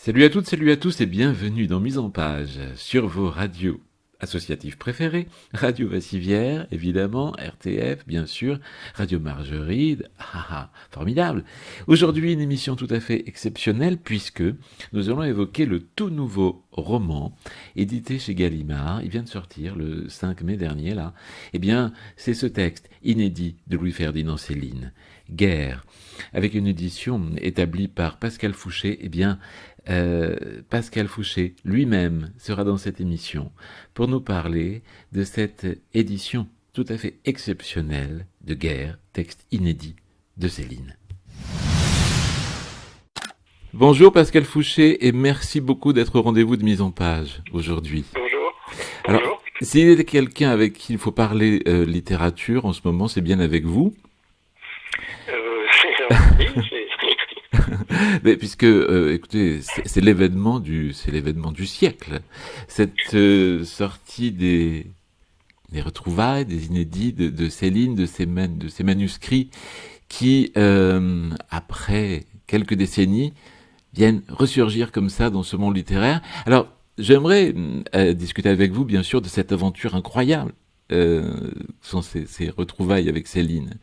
Salut à toutes, salut à tous et bienvenue dans Mise en Page sur vos radios associatives préférées. Radio Vassivière, évidemment, RTF, bien sûr, Radio Margeride, formidable. Aujourd'hui, une émission tout à fait exceptionnelle puisque nous allons évoquer le tout nouveau roman édité chez Gallimard. Il vient de sortir le 5 mai dernier, là. Eh bien, c'est ce texte inédit de Louis-Ferdinand Céline, Guerre, avec une édition établie par Pascal Fouché. Eh bien, Pascal Fouché lui-même sera dans cette émission pour nous parler de cette édition tout à fait exceptionnelle de Guerre, texte inédit de Céline. Bonjour Pascal Fouché et merci beaucoup d'être au rendez-vous de Mise en Page aujourd'hui. Bonjour. Alors, s'il y a quelqu'un avec qui il faut parler littérature en ce moment, c'est bien avec vous. C'est gentil, Mais puisque, écoutez, c'est l'événement du siècle. Cette sortie des retrouvailles, des inédits de Céline, de ces manuscrits qui, après quelques décennies, viennent ressurgir comme ça dans ce monde littéraire. Alors, j'aimerais discuter avec vous, bien sûr, de cette aventure incroyable. Sont ces retrouvailles avec Céline.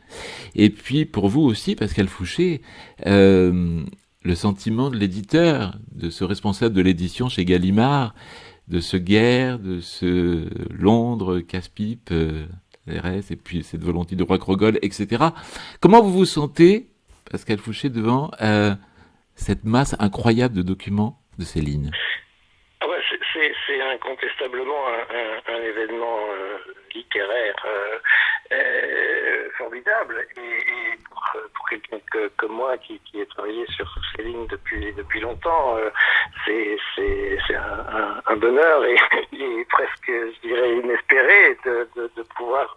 Et puis pour vous aussi, Pascal Fouché, le sentiment de l'éditeur, de ce responsable de l'édition chez Gallimard, de ce Guerre, de ce Londres, Casse-Pipe, RS, et puis cette volonté de Roquereau, etc. Comment vous vous sentez, Pascal Fouché, devant cette masse incroyable de documents de Céline? Ah ouais, c'est incontestablement un événement littéraire formidable et pour quelqu'un comme moi qui ait travaillé sur Céline depuis longtemps, c'est un bonheur et presque, je dirais, inespéré de pouvoir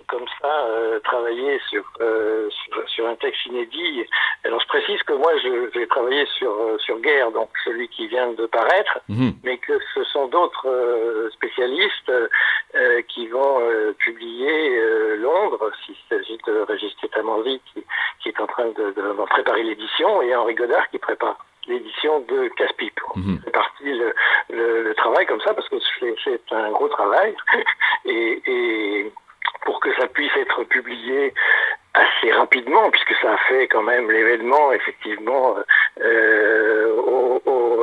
comme ça travailler sur un texte inédit. Alors je précise que moi j'ai travaillé sur Guerre, donc celui qui vient de paraître, mais que ce sont d'autres spécialistes qui vont publier Londres, s'il s'agit de Régis Tétamanzi qui est en train d'en préparer l'édition, et Henri Godard qui prépare l'édition de Casse-Pipe. On répartit le travail comme ça parce que c'est un gros travail et pour que ça puisse être publié assez rapidement, puisque ça a fait quand même l'événement, effectivement, à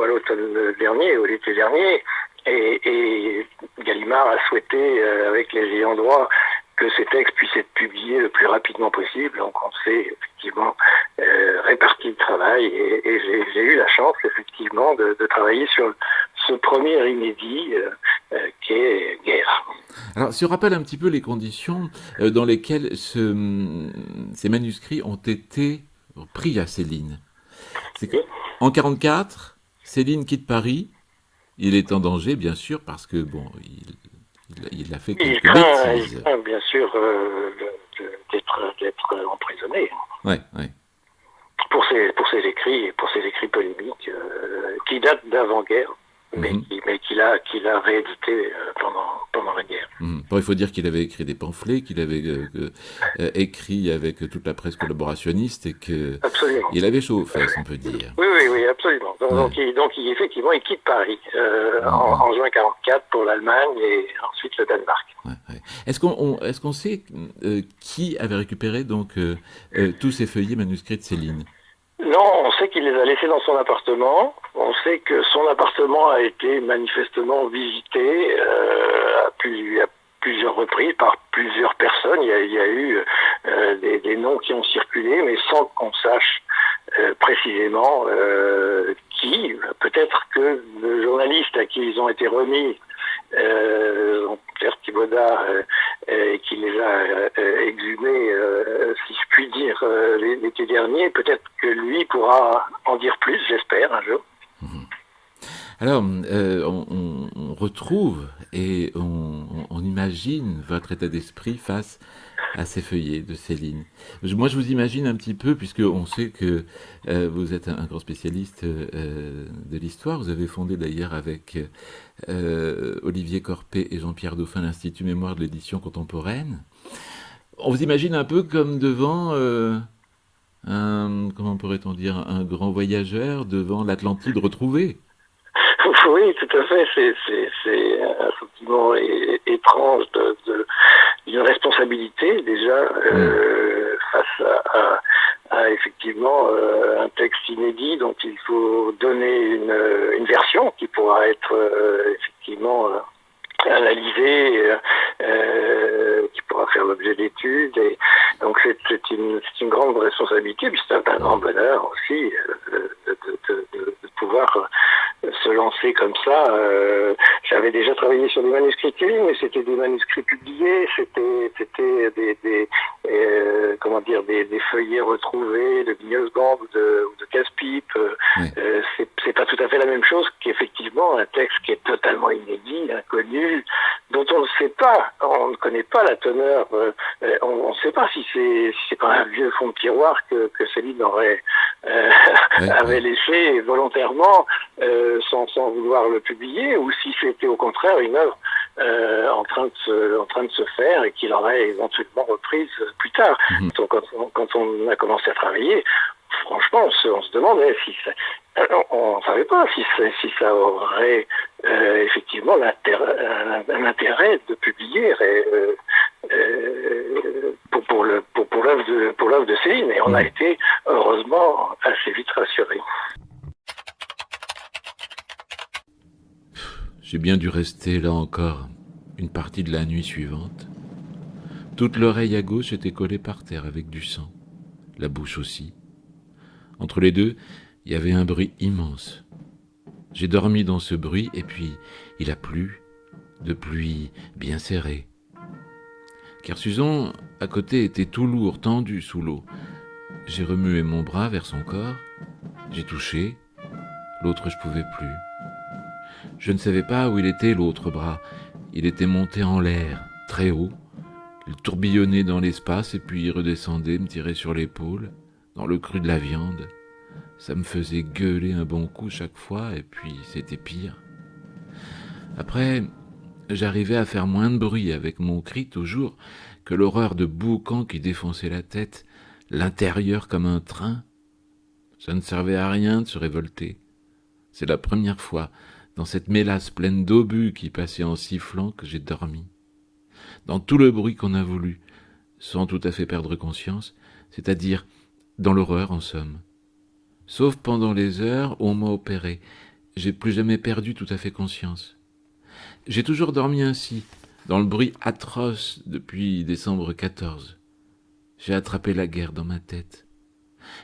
l'automne dernier, au l'été dernier, et Gallimard a souhaité, avec les ayants droit, que ces textes puissent être publiés le plus rapidement possible. Donc on s'est effectivement réparti le travail et j'ai eu la chance effectivement de travailler sur ce premier inédit qui est Guerre. Alors, si on rappelle un petit peu les conditions dans lesquelles ces manuscrits ont été pris à Céline. C'est qu'en 1944, Céline quitte Paris. Il est en danger, bien sûr, parce que, bon, il a fait quelques bêtises. Il craint, bien sûr, d'être emprisonné. Ouais, ouais. Pour ses écrits polémiques qui datent d'avant-guerre, mais qu'il a réédité pendant la guerre. Bon, il faut dire qu'il avait écrit des pamphlets, qu'il avait écrit avec toute la presse collaborationniste et qu'il avait chaud aux fesses, on peut dire. Oui, absolument. Donc effectivement, il quitte Paris en juin 1944 pour l'Allemagne et ensuite le Danemark. Ouais. Est-ce qu'on sait qui avait récupéré donc tous ces feuillets manuscrits de Céline? Non, on sait qu'il les a laissés dans son appartement. On sait que son appartement a été manifestement visité à plusieurs reprises par plusieurs personnes. Il y a eu des noms qui ont circulé, mais sans qu'on sache précisément qui. Peut-être que le journaliste à qui ils ont été remis, Pierre Thibaudat, qui les a exhumés, si je puis dire, l'été dernier, peut-être que lui pourra en dire plus, j'espère, un jour. Alors, on retrouve et on imagine votre état d'esprit face à ces feuillets de Céline. Moi, je vous imagine un petit peu, puisque on sait que vous êtes un grand spécialiste de l'histoire. Vous avez fondé d'ailleurs avec Olivier Corpet et Jean-Pierre Dauphin l'Institut Mémoire de l'édition contemporaine. On vous imagine un peu comme devant comment pourrait-on dire, un grand voyageur devant l'Atlantide retrouvée. Oui, tout à fait. C'est un sentiment étrange d'une responsabilité déjà Hmm. face à effectivement un texte inédit dont il faut donner une version qui pourra être effectivement analysée, qui pourra faire l'objet d'études. Et donc c'est une grande responsabilité, puis c'est un grand Hmm. bonheur aussi de pouvoir se lancer comme ça. J'avais déjà travaillé sur des manuscrits de mais c'était des manuscrits publiés, c'était comment dire des feuillets retrouvés de Guignosgand ou de Casse-Pipe. Ouais. C'est pas tout à fait la même chose qu'effectivement un texte qui est totalement inédit, inconnu, dont on ne sait pas, on ne connaît pas la teneur. On ne sait pas si c'est pas un vieux fond de tiroir que Céline aurait Ouais, avait ouais. laissé volontairement sans vouloir le publier, ou si c'était au contraire une œuvre en train de se faire et qu'il aurait éventuellement reprise plus tard. Mhm. Donc, quand on a commencé à travailler, franchement, on se demandait si ça, on ne savait pas si ça aurait effectivement un intérêt de publier pour l'œuvre de Céline. Et on a Mhm. été heureusement assez vite rassurés. J'ai bien dû rester là encore une partie de la nuit suivante. Toute l'oreille à gauche était collée par terre avec du sang, la bouche aussi. Entre les deux, il y avait un bruit immense. J'ai dormi dans ce bruit et puis il a plu, de pluie bien serrée. Kersuzon, à côté, était tout lourd, tendu sous l'eau. J'ai remué mon bras vers son corps, j'ai touché, l'autre je pouvais plus. Je ne savais pas où il était l'autre bras. Il était monté en l'air, très haut. Il tourbillonnait dans l'espace et puis il redescendait, me tirait sur l'épaule, dans le cru de la viande. Ça me faisait gueuler un bon coup chaque fois et puis c'était pire. Après, j'arrivais à faire moins de bruit avec mon cri toujours que l'horreur de boucan qui défonçait la tête, l'intérieur comme un train. Ça ne servait à rien de se révolter. C'est la première fois, dans cette mélasse pleine d'obus qui passait en sifflant, que j'ai dormi. Dans tout le bruit qu'on a voulu, sans tout à fait perdre conscience, c'est-à-dire dans l'horreur en somme. Sauf pendant les heures où on m'a opéré, j'ai plus jamais perdu tout à fait conscience. J'ai toujours dormi ainsi, dans le bruit atroce depuis décembre 14. J'ai attrapé la guerre dans ma tête.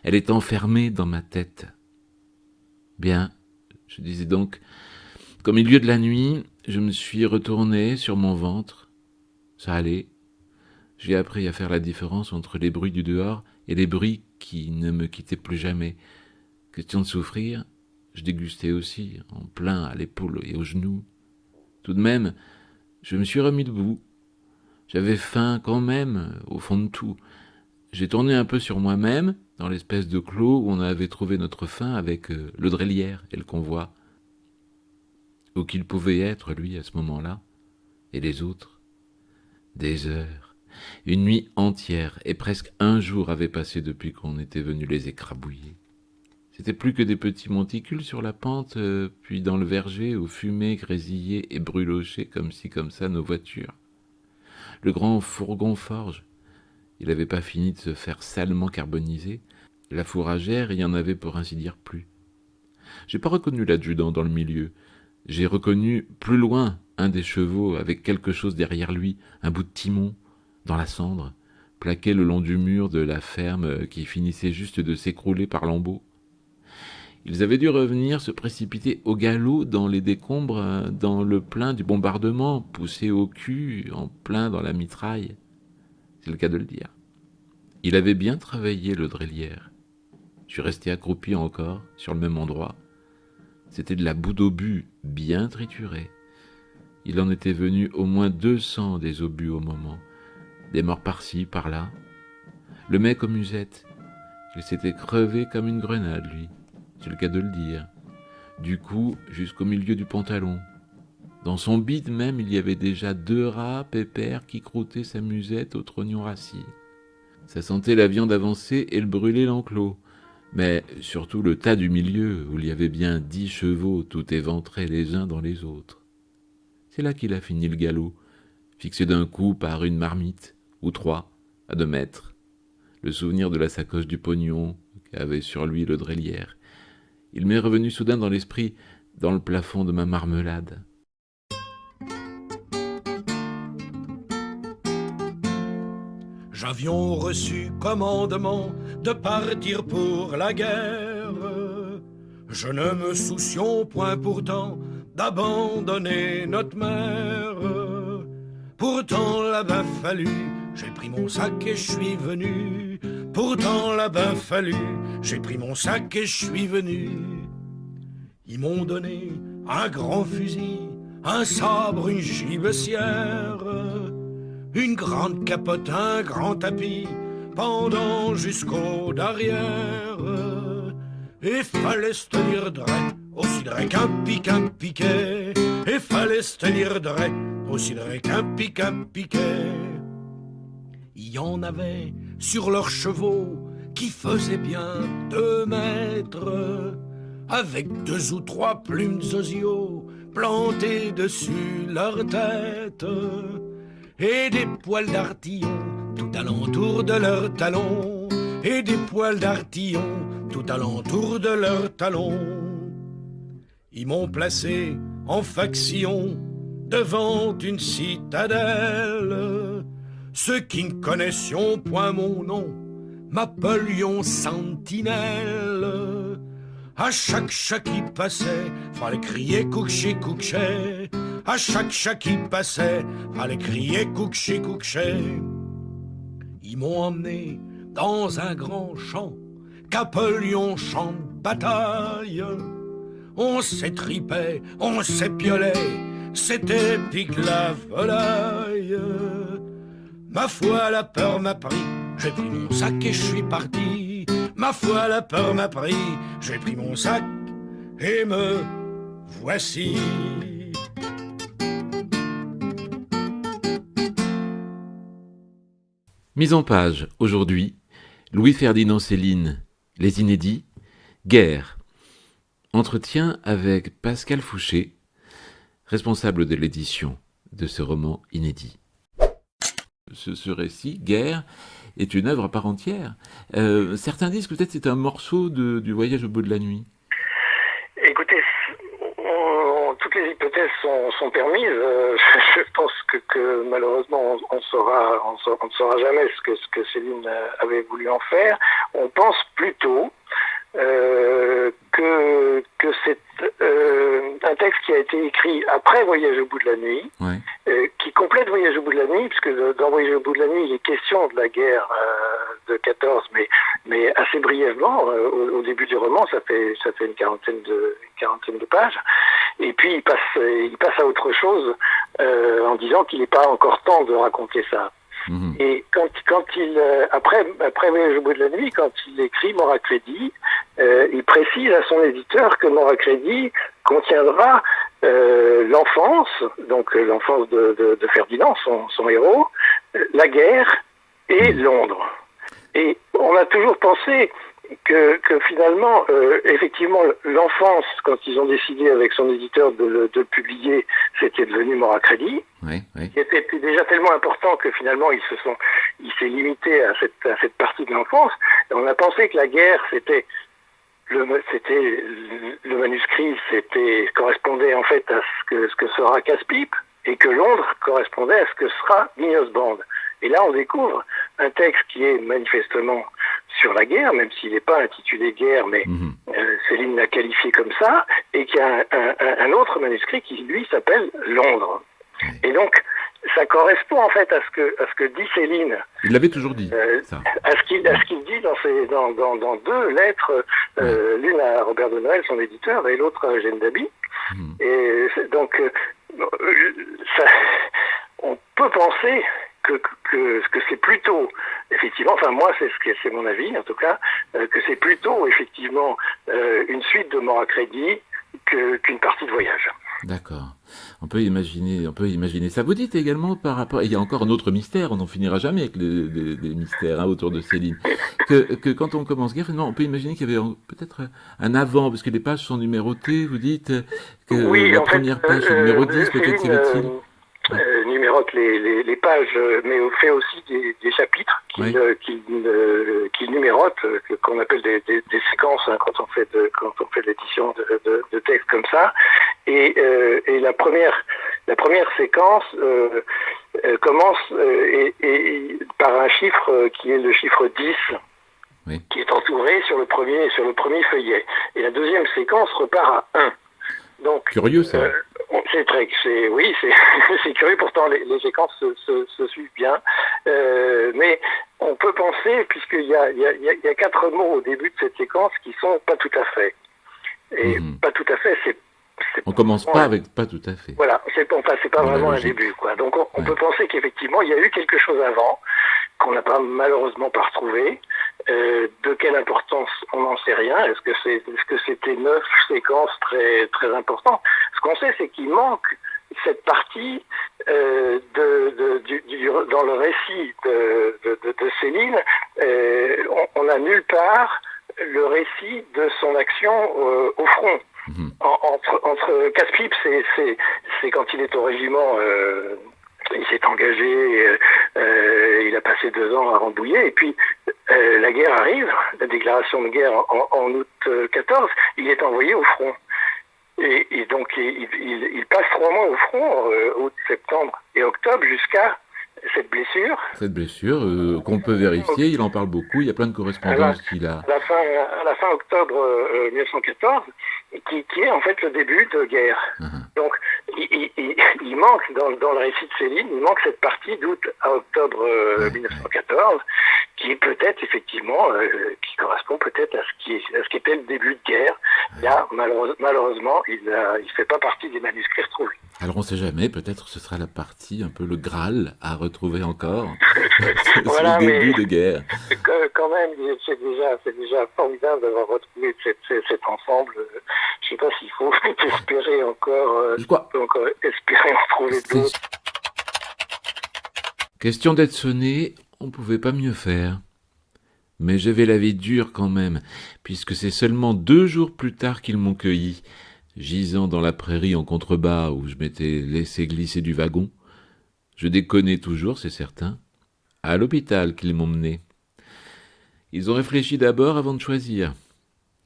Elle est enfermée dans ma tête. Bien, je disais donc, qu'au milieu de la nuit, je me suis retourné sur mon ventre. Ça allait. J'ai appris à faire la différence entre les bruits du dehors et les bruits qui ne me quittaient plus jamais. Question de souffrir, je dégustais aussi, en plein à l'épaule et aux genoux. Tout de même, je me suis remis debout. J'avais faim quand même, au fond de tout. J'ai tourné un peu sur moi-même, dans l'espèce de clos où on avait trouvé notre faim avec le Drélière et le convoi. Où qu'il pouvait être, lui, à ce moment-là, et les autres. Des heures, une nuit entière, et presque un jour avait passé depuis qu'on était venu les écrabouiller. C'était plus que des petits monticules sur la pente, puis dans le verger où fumaient, grésillaient et brûlochaient comme ci comme ça nos voitures. Le grand fourgon forge, il n'avait pas fini de se faire salement carboniser. La fourragère, il y en avait pour ainsi dire plus. J'ai pas reconnu l'adjudant dans le milieu. J'ai reconnu plus loin un des chevaux avec quelque chose derrière lui, un bout de timon, dans la cendre, plaqué le long du mur de la ferme qui finissait juste de s'écrouler par lambeaux. Ils avaient dû revenir se précipiter au galop dans les décombres, dans le plein du bombardement, poussés au cul, en plein dans la mitraille. C'est le cas de le dire. Il avait bien travaillé le Drélière. Je suis resté accroupi encore, sur le même endroit. C'était de la boue d'obus bien triturée. Il en était venu au moins 200 des obus au moment. Des morts par-ci, par-là. Le mec aux musettes. Il s'était crevé comme une grenade, lui. C'est le cas de le dire. Du cou jusqu'au milieu du pantalon. Dans son bide même, il y avait déjà 2 rats pépères qui croûtaient sa musette au trognon rassis. Ça sentait la viande avancée et le brûlé l'enclos. Mais surtout le tas du milieu, où il y avait bien 10 chevaux tout éventrés les uns dans les autres. C'est là qu'il a fini le galop, fixé d'un coup par une marmite, ou 3, à 2 mètres. Le souvenir de la sacoche du pognon qu'avait sur lui le drélière. Il m'est revenu soudain dans l'esprit, dans le plafond de ma marmelade. J'avions reçu commandement de partir pour la guerre. Je ne me soucions point pourtant d'abandonner notre mère. Pourtant là-bas fallu, j'ai pris mon sac et je suis venu. Pourtant là-bas fallu, j'ai pris mon sac et je suis venu. Ils m'ont donné un grand fusil, un sabre, une gibecière, une grande capote, un grand tapis, pendant jusqu'au derrière. Et fallait se tenir droit, aussi droit qu'un piquet. Et fallait se tenir droit, aussi droit qu'un piquet. Il y en avait sur leurs chevaux qui faisaient bien 2 mètres, avec 2 ou 3 plumes d'osios plantées dessus leur tête, et des poils d'artillon tout alentour de leurs talons, et des poils d'artillon tout alentour de leurs talons. Ils m'ont placé en faction devant une citadelle. Ceux qui ne connaissions point mon nom m'appelions sentinelle. À chaque chat qui passait, fallait crier couché, couché. À chaque chat qui passait, fallait crier couché, couché. Ils m'ont emmené dans un grand champ qu'appelions champ de bataille. On s'étripait, on s'épiolait, c'était pique la volaille. Ma foi, la peur m'a pris, j'ai pris mon sac et je suis parti. Ma foi, la peur m'a pris, j'ai pris mon sac et me voici. Mise en page, aujourd'hui, Louis-Ferdinand Céline, Les Inédits, Guerre. Entretien avec Pascal Fouché, responsable de l'édition de ce roman inédit. Ce récit, Guerre, est une œuvre à part entière. Certains disent que peut-être c'est un morceau du Voyage au bout de la nuit. Écoutez, toutes les hypothèses sont permises. Je pense que malheureusement on ne saura jamais ce que Céline avait voulu en faire. On pense plutôt que c'est un texte qui a été écrit après Voyage au bout de la nuit, Ouais. qui complète Voyage au bout de la nuit, puisque dans Voyage au bout de la nuit, il est question de la guerre de 14, mais assez brièvement. Au début du roman, ça fait une quarantaine de pages, et puis il passe à autre chose en disant qu'il n'est pas encore temps de raconter ça. Mmh. Et quand il après Voyage au bout de la nuit, quand il écrit Mort à crédit, il précise à son éditeur que Mort à crédit contiendra l'enfance, donc l'enfance de Ferdinand, son héros, la guerre et Londres. Et on a toujours pensé que finalement, effectivement, l'enfance, quand ils ont décidé avec son éditeur de le publier, c'était devenu Mort à crédit. Ouais, ouais. Qui était déjà tellement important que finalement il s'est limité à cette partie de l'enfance. Et on a pensé que la guerre c'était le manuscrit, correspondait en fait à ce que sera Casse-Pipe, et que Londres correspondait à ce que sera Minos Band. Et là on découvre un texte qui est manifestement sur la guerre, même s'il n'est pas intitulé Guerre, mais Céline l'a qualifié comme ça, et qu'il y a un autre manuscrit qui lui s'appelle Londres. Et donc, ça correspond en fait à ce que dit Céline. Il l'avait toujours dit, ça. À ce qu'il dit dans 2 lettres, l'une à Robert de Noël, son éditeur, et l'autre à Eugène Daby. Et donc, on peut penser que c'est plutôt, effectivement, enfin moi c'est mon avis en tout cas, que c'est plutôt effectivement une suite de Mort à crédit qu'une partie de Voyage. D'accord. On peut imaginer ça. Vous dites également par rapport, il y a encore un autre mystère, on n'en finira jamais avec les mystères autour de Céline, que quand on commence Guerre, finalement, on peut imaginer qu'il y avait peut-être un avant, parce que les pages sont numérotées, vous dites que Oui, la en fait, première page est numéro 10, peut-être Céline serait-il. numérote les pages, mais fait aussi des chapitres qu'il numérote, qu'on appelle des séquences quand on fait de l'édition de textes comme ça. Et la première séquence commence par un chiffre qui est le chiffre 10. Oui. Qui est entouré sur le premier feuillet. Et la deuxième séquence repart à 1. Donc, curieux ça. C'est curieux, pourtant les séquences se suivent bien. Mais on peut penser, puisqu'il y a 4 mots au début de cette séquence qui sont pas tout à fait. Et pas tout à fait, on commence pas avec pas tout à fait. Voilà, c'est pas vraiment un début, quoi. Donc on peut penser qu'effectivement il y a eu quelque chose avant qu'on n'a pas malheureusement pas retrouvé. De quelle importance, on n'en sait rien. Est-ce que c'était 9 séquences très très importantes? Ce qu'on sait, c'est qu'il manque cette partie dans le récit de Céline. On n'a nulle part le récit de son action au front. Entre casse-pipe, c'est quand il est au régiment. Il s'est engagé, il a passé 2 ans à Rambouillet, et puis la guerre arrive, la déclaration de guerre en août 14, il est envoyé au front. Et donc il passe 3 mois au front, août, septembre et octobre, jusqu'à cette blessure. Cette blessure qu'on peut vérifier, il en parle beaucoup, il y a plein de correspondances qu'il a. À la fin octobre 1914, qui est en fait le début de guerre. Donc il manque dans le récit de Céline, il manque cette partie d'août à octobre 1914, qui est peut-être effectivement, qui correspond peut-être à ce qui était le début de guerre. Là, malheureusement, il fait pas partie des manuscrits retrouvés. Alors on ne sait jamais, peut-être ce sera la partie, un peu le Graal à retrouver encore. Voilà, le début de guerre. Quand même, c'est déjà formidable d'avoir retrouvé cet ensemble. Je ne sais pas s'il faut espérer encore espérer en trouver d'autres. Question d'être sonné, on ne pouvait pas mieux faire. Mais j'avais la vie dure quand même, puisque c'est seulement 2 jours plus tard qu'ils m'ont cueilli, gisant dans la prairie en contrebas où je m'étais laissé glisser du wagon. Je déconnais toujours, c'est certain. À l'hôpital qu'ils m'ont mené. Ils ont réfléchi d'abord avant de choisir.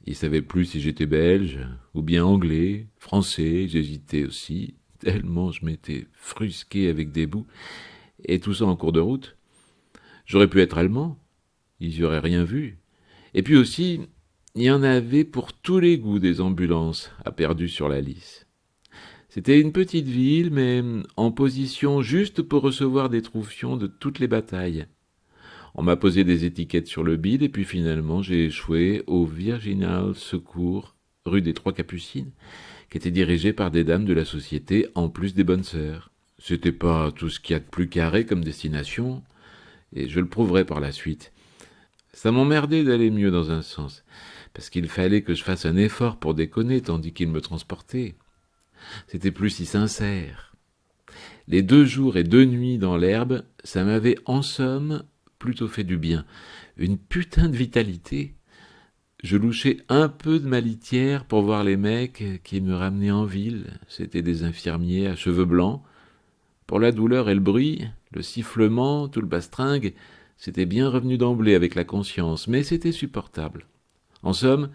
Ils savaient plus si j'étais belge, ou bien anglais, français, j'hésitais aussi, tellement je m'étais frusqué avec des bouts, et tout ça en cours de route. J'aurais pu être allemand, ils y auraient rien vu. Et puis aussi, il y en avait pour tous les goûts des ambulances à Perdu sur la Lys. C'était une petite ville, mais en position juste pour recevoir des troufions de toutes les batailles. On m'a posé des étiquettes sur le bide, et puis finalement j'ai échoué au Virginal Secours, rue des Trois Capucines, qui était dirigé par des dames de la société, en plus des bonnes sœurs. C'était pas tout ce qu'il y a de plus carré comme destination, et je le prouverai par la suite. Ça m'emmerdait d'aller mieux dans un sens, parce qu'il fallait que je fasse un effort pour déconner, tandis qu'il me transportait. C'était plus si sincère. Les 2 jours et 2 nuits dans l'herbe, ça m'avait en somme plutôt fait du bien. Une putain de vitalité. Je louchais un peu de ma litière pour voir les mecs qui me ramenaient en ville. C'étaient des infirmiers à cheveux blancs. Pour la douleur et le bruit, le sifflement, tout le bastringue, c'était bien revenu d'emblée avec la conscience, mais c'était supportable. En somme,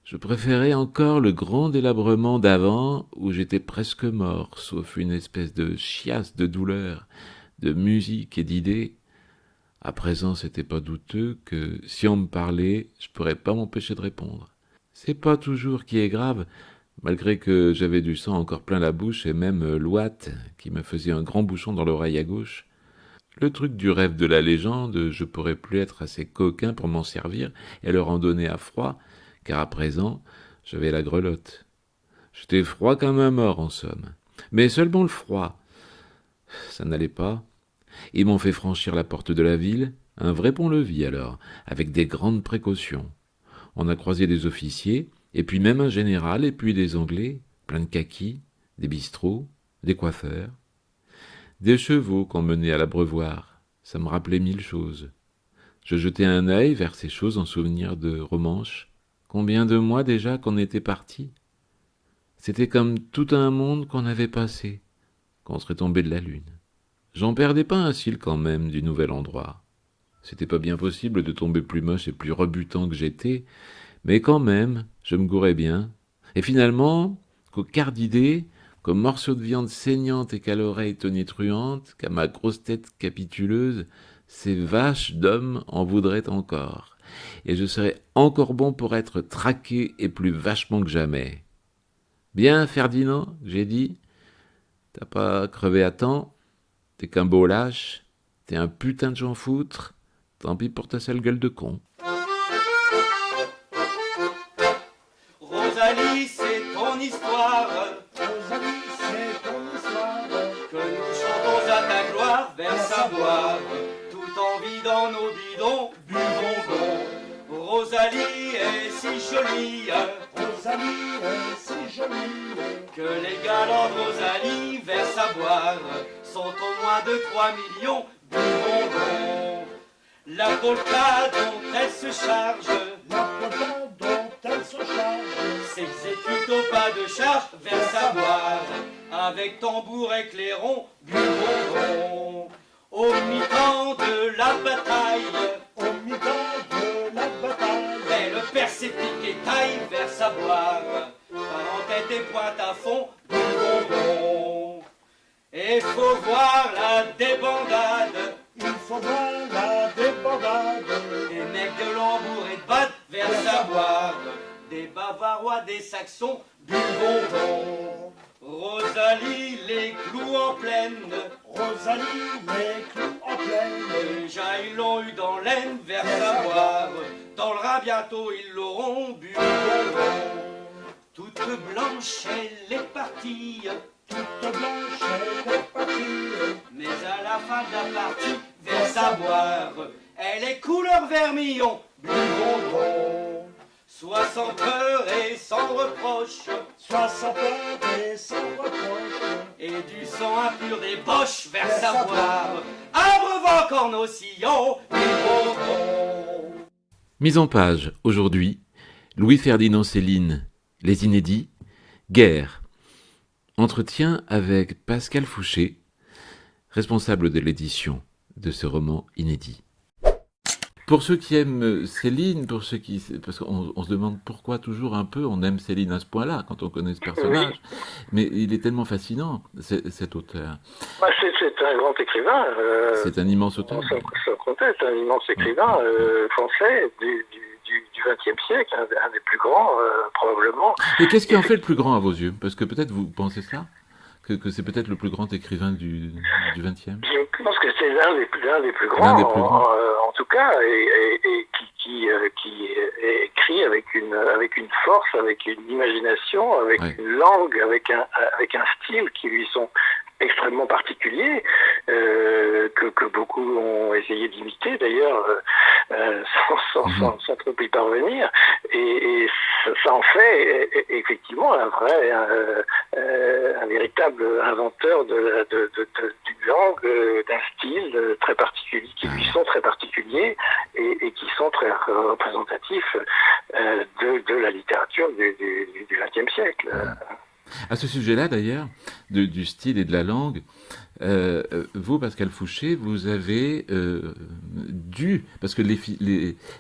je préférais encore le grand délabrement d'avant, où j'étais presque mort, sauf une espèce de chiasse de douleur, de musique et d'idées. À présent, c'était pas douteux que, si on me parlait, je pourrais pas m'empêcher de répondre. C'est pas toujours qui est grave, malgré que j'avais du sang encore plein la bouche et même l'ouate qui me faisait un grand bouchon dans l'oreille à gauche. Le truc du rêve de la légende, je pourrais plus être assez coquin pour m'en servir et leur en donner à froid, car à présent, j'avais la grelotte. J'étais froid comme un mort, en somme. Mais seulement le froid. Ça n'allait pas. Ils m'ont fait franchir la porte de la ville, un vrai pont-levis alors, avec des grandes précautions. On a croisé des officiers, et puis même un général, et puis des Anglais, plein de kakis, des bistrots, des coiffeurs, des chevaux qu'on menait à l'abreuvoir. Ça me rappelait mille choses. Je jetai un œil vers ces choses en souvenir de Romanche. Combien de mois déjà qu'on était partis? C'était comme tout un monde qu'on avait passé, qu'on serait tombé de la lune. J'en perdais pas un cil quand même du nouvel endroit. C'était pas bien possible de tomber plus moche et plus rebutant que j'étais, mais quand même, je me gourais bien. Et finalement, qu'au quart d'idée, comme morceau de viande saignante et qu'à l'oreille tonitruante, qu'à ma grosse tête capituleuse, ces vaches d'hommes en voudraient encore. Et je serais encore bon pour être traqué et plus vachement que jamais. Bien, Ferdinand, j'ai dit, t'as pas crevé à temps, t'es qu'un beau lâche, t'es un putain de Jean foutre, tant pis pour ta sale gueule de con. Rosalie, c'est ton histoire. Rosalie, c'est ton histoire. Que nous chantons à ta gloire, vers savoir. Tout en vidant nos bidons, buvons donc. Rosalie est si jolie. Rosalie est si jolie. Que les galants de Rosalie, vers savoir, sont au moins de 3 millions, buvons donc. La polka dont elle se charge, La polka dont elle se charge, s'exécute au pas de charge, vers savoir. Avec tambour et clairon, buvons donc. Au mi-temps de la bataille, au mi-temps de la bataille. elle perce et pique et taille, vers savoir. Par en tête et pointe à fond, buvons donc. Et faut voir la débandade, Il faut voir la débandade. des mecs de Lambourg et de Bade, vers savoir. Des Bavarois, des Saxons, buvons donc. Rosalie, les clous en plaine, Rosalie, les clous en plaine. déjà ils l'ont eu dans l'aine, vers savoir. Dans le rein bientôt ils l'auront, buvons donc. Toute blanche elle est partie, Toute blanche, elle est partie. mais à la fin de la partie, vers savoir, elle est couleur vermillon, buvons donc. Soit sans peur et sans reproche, Sois sans peur et sans reproche. et du sang impur des boches, vers savoir, abreuvant encore nos sillons, buvons donc. Mise en page, aujourd'hui, Louis-Ferdinand Céline, Les Inédits, Guerre. Entretien avec Pascal Fouché, responsable de l'édition de ce roman inédit. Pour ceux qui aiment Céline, parce qu'on se demande pourquoi toujours un peu on aime Céline à ce point-là quand on connaît ce personnage, mais il est tellement fascinant cet auteur. Bah, c'est un grand écrivain. C'est un immense auteur. Sans conteste, un immense écrivain français du XXe siècle, un des plus grands probablement. Et qu'est-ce qui en fait le plus grand à vos yeux? Parce que peut-être vous pensez ça, que c'est peut-être le plus grand écrivain du XXe. Je pense que c'est l'un des plus grands, L'un des plus grands. en tout cas, et qui écrit avec une force, avec une imagination, avec Ouais. une langue, avec un style qui lui sont extrêmement particuliers, que beaucoup ont essayé d'imiter d'ailleurs, sans trop y parvenir, et ça en fait effectivement un véritable inventeur d'une langue, d'un style très particulier, qui lui sont très particuliers et qui sont très représentatifs de la littérature du XXe siècle. À ce sujet-là, d'ailleurs, du style et de la langue, vous, Pascal Fouché, vous avez dû, parce que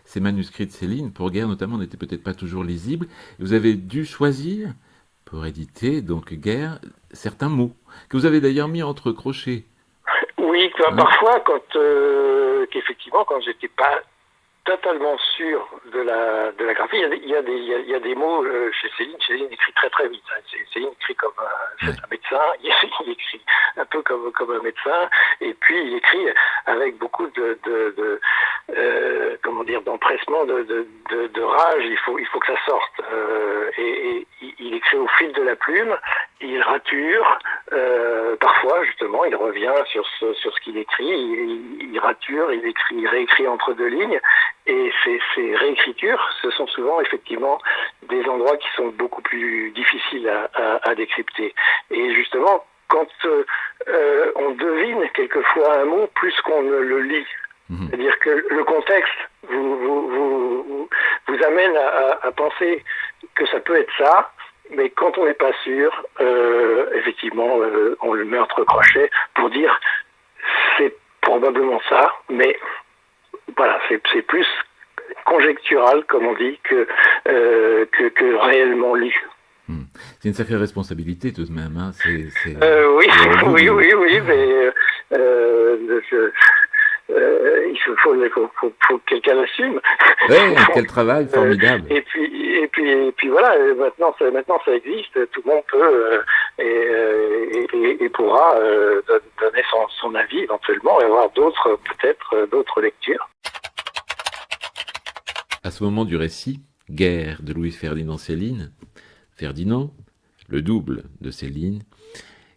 ces manuscrits de Céline, pour Guerre notamment, n'étaient peut-être pas toujours lisibles, vous avez dû choisir, pour éditer, donc Guerre, certains mots, que vous avez d'ailleurs mis entre crochets. Oui, parfois, qu'effectivement, quand j'étais pas totalement sûr de la graphie, il y a des mots chez Céline. Céline écrit très très vite. Céline écrit comme un médecin. Il écrit un peu comme un médecin. Et puis il écrit avec beaucoup d'empressement, de rage. Il faut que ça sorte. Et il écrit au fil de la plume. Il rature. Parfois, justement, il revient sur ce qu'il écrit, il rature, il réécrit entre deux lignes, et ces réécritures, ce sont souvent effectivement des endroits qui sont beaucoup plus difficiles à décrypter. Et justement, quand on devine quelquefois un mot plus qu'on ne le lit, c'est-à-dire que le contexte vous amène à penser que ça peut être ça, mais quand on n'est pas sûr, effectivement, on le met entre crochets pour dire c'est probablement ça, mais voilà, c'est plus conjectural, comme on dit, que réellement lu. C'est une sacrée responsabilité tout de même. Hein. Oui, oui, mais il faut que quelqu'un l'assume. Ouais, quel travail formidable. Et puis voilà, maintenant ça existe, tout le monde peut et pourra donner son avis éventuellement et avoir peut-être d'autres lectures. À ce moment du récit, Guerre de Louis-Ferdinand Céline, Ferdinand, le double de Céline,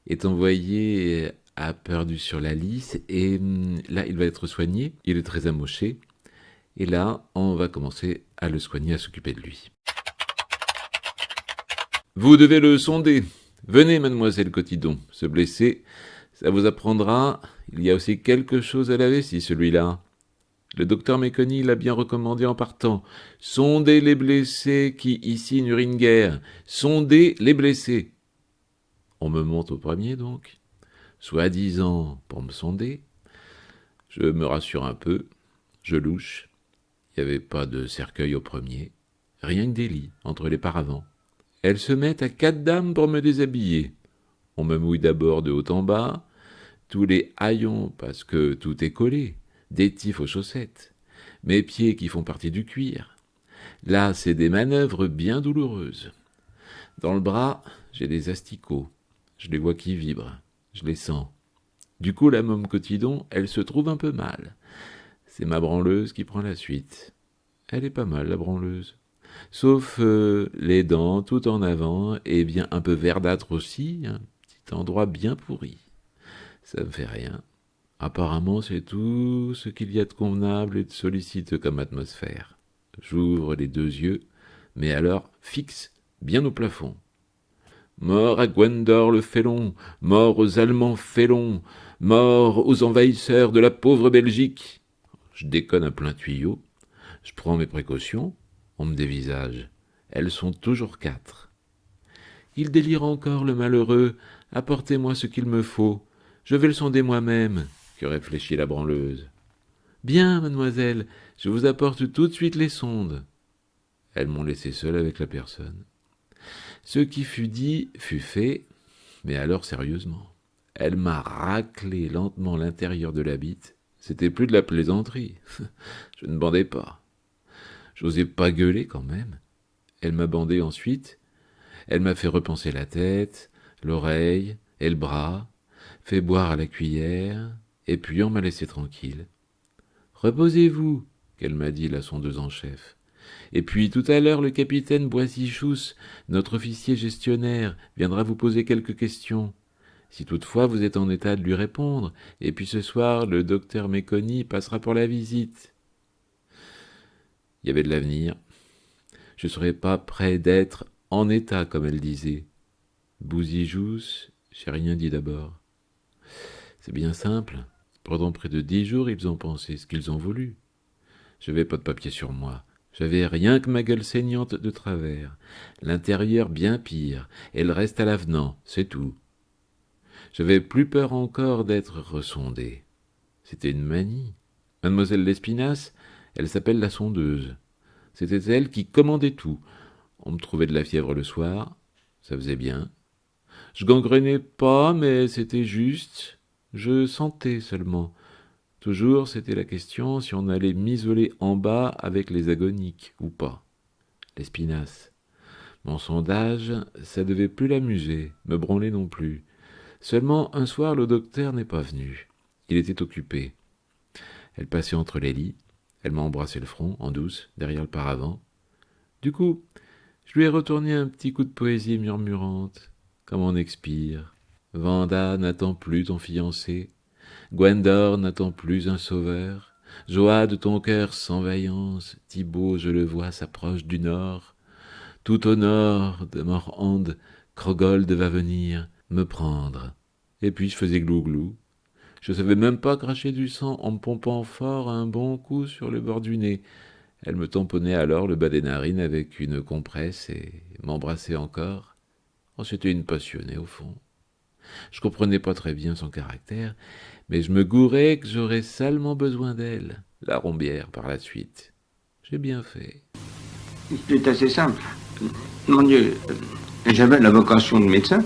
est envoyé à Perdu-sur-la-Lys et là il va être soigné, il est très amoché et là on va commencer à le soigner, à s'occuper de lui. Vous devez le sonder. Venez mademoiselle Cotidon, se blesser, ça vous apprendra, il y a aussi quelque chose à la vessie celui-là. Le docteur Méconi l'a bien recommandé en partant. Sondez les blessés qui ici n'urinent guère. Sondez les blessés. On me monte au premier donc, soi-disant pour me sonder. Je me rassure un peu, je louche. Il n'y avait pas de cercueil au premier, rien que des lits entre les paravents. Elles se mettent à 4 dames pour me déshabiller. On me mouille d'abord de haut en bas, tous les haillons parce que tout est collé. Des tifs aux chaussettes, mes pieds qui font partie du cuir. Là, c'est des manœuvres bien douloureuses. Dans le bras, j'ai des asticots. Je les vois qui vibrent, je les sens. Du coup, la môme Cotidon, elle se trouve un peu mal. C'est ma branleuse qui prend la suite. Elle est pas mal, la branleuse. Sauf les dents tout en avant, et bien un peu verdâtre aussi, un petit endroit bien pourri. Ça me fait rien. Apparemment, c'est tout ce qu'il y a de convenable et de sollicite comme atmosphère. J'ouvre les 2 yeux, mais alors fixe, bien au plafond. Mort à Gwendor le félon, mort aux Allemands félons, mort aux envahisseurs de la pauvre Belgique. Je déconne à plein tuyau, je prends mes précautions, on me dévisage. Elles sont toujours 4. Il délire encore le malheureux, apportez-moi ce qu'il me faut, je vais le sonder moi-même. Que réfléchit la branleuse. Bien, mademoiselle, je vous apporte tout de suite les sondes. Elles m'ont laissé seul avec la personne. Ce qui fut dit fut fait, mais alors sérieusement. Elle m'a raclé lentement l'intérieur de la bite. C'était plus de la plaisanterie. Je ne bandais pas. J'osais pas gueuler quand même. Elle m'a bandé ensuite. Elle m'a fait repenser la tête, l'oreille et le bras, fait boire à la cuillère, et puis on m'a laissé tranquille. « Reposez-vous » qu'elle m'a dit, la sondeuse en chef. Et puis tout à l'heure, le capitaine Boissy-Chousse, notre officier gestionnaire, viendra vous poser quelques questions. Si toutefois vous êtes en état de lui répondre, et puis ce soir, le docteur Méconi passera pour la visite. Il y avait de l'avenir. Je ne serais pas près d'être en état, comme elle disait. Bousy-Jousse, j'ai rien dit d'abord. C'est bien simple. Pendant près de 10 jours, ils ont pensé ce qu'ils ont voulu. J'avais pas de papier sur moi. J'avais rien que ma gueule saignante de travers. L'intérieur bien pire, et le reste à l'avenant, c'est tout. J'avais plus peur encore d'être ressondé. C'était une manie. Mademoiselle Lespinasse, elle s'appelle la sondeuse. C'était elle qui commandait tout. On me trouvait de la fièvre le soir, ça faisait bien. Je gangrenais pas, mais c'était juste... Je sentais seulement. Toujours, c'était la question si on allait m'isoler en bas avec les agoniques ou pas. L'espinasse. Mon sondage, ça devait plus l'amuser, me branler non plus. Seulement, un soir, le docteur n'est pas venu. Il était occupé. Elle passait entre les lits. Elle m'a embrassé le front, en douce, derrière le paravent. Du coup, je lui ai retourné un petit coup de poésie murmurante, comme on expire. Vanda n'attend plus ton fiancé, Gwendor n'attend plus un sauveur, joie de ton cœur sans vaillance, Thibaut, je le vois, s'approche du nord. Tout au nord de Morhand, Krogold va venir me prendre. Et puis je faisais glou-glou. Je savais même pas cracher du sang en me pompant fort un bon coup sur le bord du nez. Elle me tamponnait alors le bas des narines avec une compresse et m'embrassait encore. Oh, c'était une passionnée au fond. Je comprenais pas très bien son caractère, mais je me gourais que j'aurais salement besoin d'elle, la Rombière par la suite. J'ai bien fait. C'est assez simple. Mon Dieu, j'avais la vocation de médecin,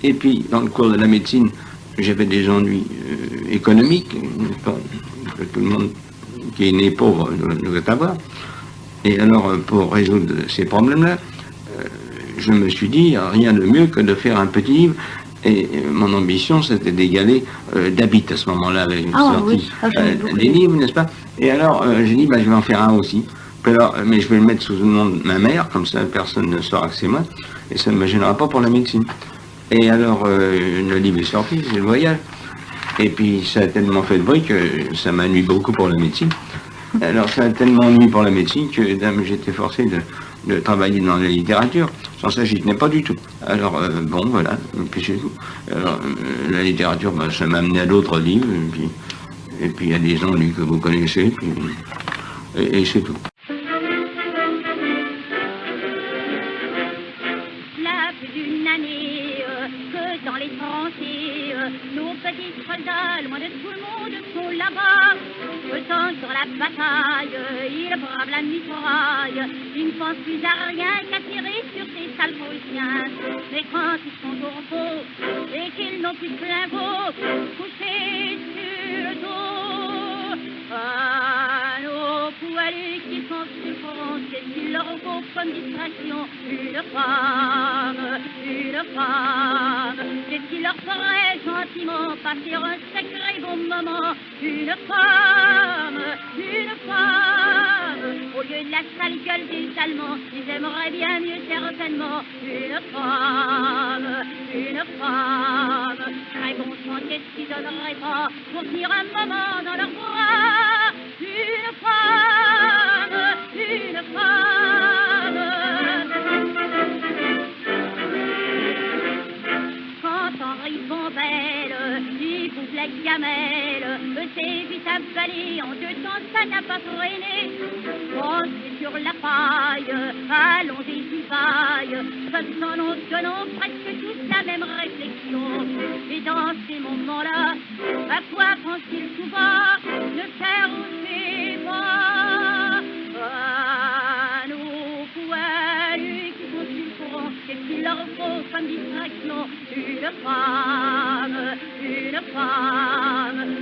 et puis dans le cours de la médecine, j'avais des ennuis économiques, n'est-ce pas, que tout le monde qui est né pauvre doit avoir. Et alors, pour résoudre ces problèmes-là, je me suis dit, rien de mieux que de faire un petit livre. Et mon ambition, c'était d'égaler David à ce moment-là, avec une sortie des livres, n'est-ce pas? Et alors, j'ai dit, je vais en faire un aussi. Alors, mais je vais le mettre sous le nom de ma mère, comme ça personne ne saura que c'est moi, et ça ne me gênera pas pour la médecine. Et alors, le livre est sorti, c'est le voyage. Et puis, ça a tellement fait de bruit que ça m'a nui beaucoup pour la médecine. Alors, ça a tellement nui pour la médecine que j'étais forcé de travailler dans la littérature. Sans ça, j'y tenais pas du tout. Alors, bon, voilà, et puis c'est tout. Alors, la littérature, ça m'a amené à d'autres livres, et puis il y a des ennuis que vous connaissez, et c'est tout. Nos petits soldats, loin de tout le monde, sont là-bas. Autant sur la bataille, ils bravent la mitraille. Ils ne pensent plus à rien qu'à tirer sur ces sales Prussiens. Mais quand ils sont au repos et qu'ils n'ont plus de plein beau, couchés sur le dos, à nos poilus qui sont sur le front, qu'est-ce qu'il leur faut comme distraction? Une femme, qu'est-ce qu'il leur ferait gentiment passer un sacré bon moment? Une femme, au lieu de la sale gueule des Allemands, ils aimeraient bien mieux certainement. Une femme, très bon sang, qu'est-ce qu'ils donneraient pas pour tenir un moment dans leurs bras? Une femme. Henri Bombelle, il bouffe la gamelle, c'est vite avalé, en 2 temps ça n'a pas freiné. Pensez sur la paille, allons-y du paille, comme son nom donnons presque tous la même réflexion. Et dans ces moments-là, à quoi pense-t-il tout bas? Ne cherchez pas à nos poilus qui sont sur le front, qu'est-ce qu'il leur faut comme distraction? Une femme,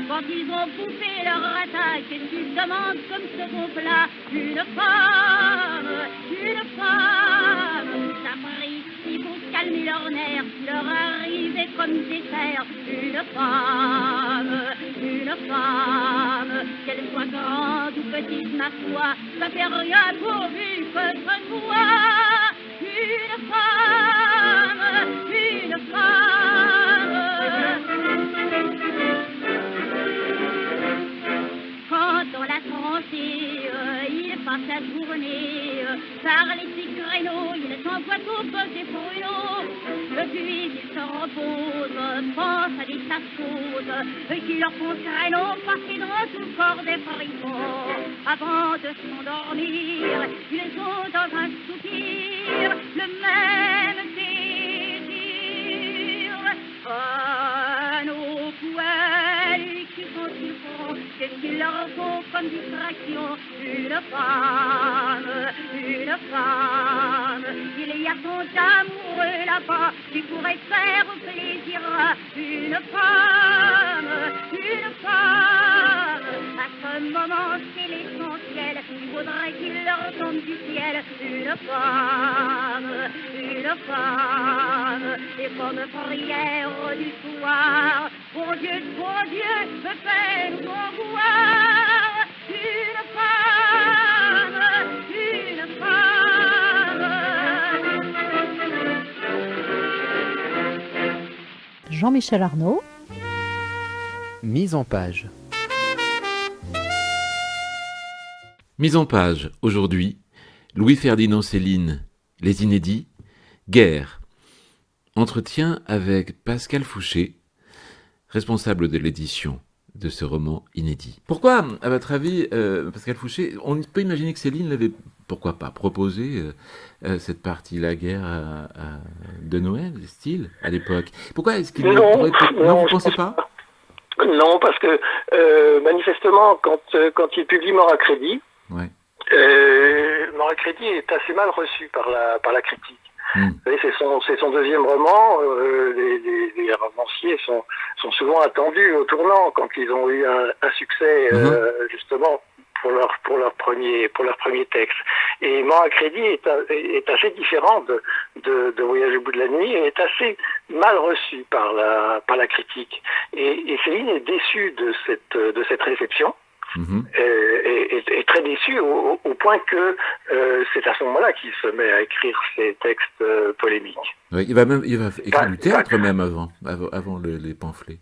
quand ils ont bouffé leur attaque, qu'est-ce qu'ils demandent comme second plat? Une femme, ça prie si pour calmer leurs nerfs, leur arrivée comme dessert. Une femme, qu'elle soit grande ou petite, ma foi, ça fait rien pourvu que ce soit. Une femme. Quand on l'a tranché, il passe la journée par les petits créneaux, il s'envoie tout poser pour une eau. Puis il se repose, pense à des tas de choses qui leur font créneau, passer dans tout le corps des frissons. Avant de s'endormir, ils ont dans un soupir le même désir. Nos poils qui sont sur le front, qu'est-ce qu'il leur faut comme distraction? Une femme, il y a tant d'amoureux là-bas qui pourrait faire plaisir à une femme. À ce moment, c'est l'essentiel, il faudrait qu'il leur tombe du ciel. Une femme, et comme prière du soir, pour Dieu, fais-nous bon voir. Une femme. Jean-Michel Arnaud. Mise en page. Mise en page, aujourd'hui, Louis-Ferdinand Céline, Les Inédits, Guerre. Entretien avec Pascal Fouché, responsable de l'édition de ce roman inédit. Pourquoi, à votre avis, Pascal Fouché, on peut imaginer que Céline l'avait, pourquoi pas, proposé cette partie, la guerre de Noël, style, à l'époque. Pourquoi est-ce qu'il Non, vous ne pensez pas? Non, parce que manifestement, quand il publie Mort à crédit, ouais. Mort à crédit est assez mal reçu par la critique. Vous savez, c'est son deuxième roman. Les romanciers sont souvent attendus au tournant quand ils ont eu un succès justement pour leur premier texte. Et Mort à crédit est assez différent de Voyage au bout de la nuit et est assez mal reçu par la critique. Et Céline est déçue de cette réception. Est très déçu au point que c'est à ce moment-là qu'il se met à écrire ses textes polémiques. Oui, il va écrire du théâtre même avant les pamphlets.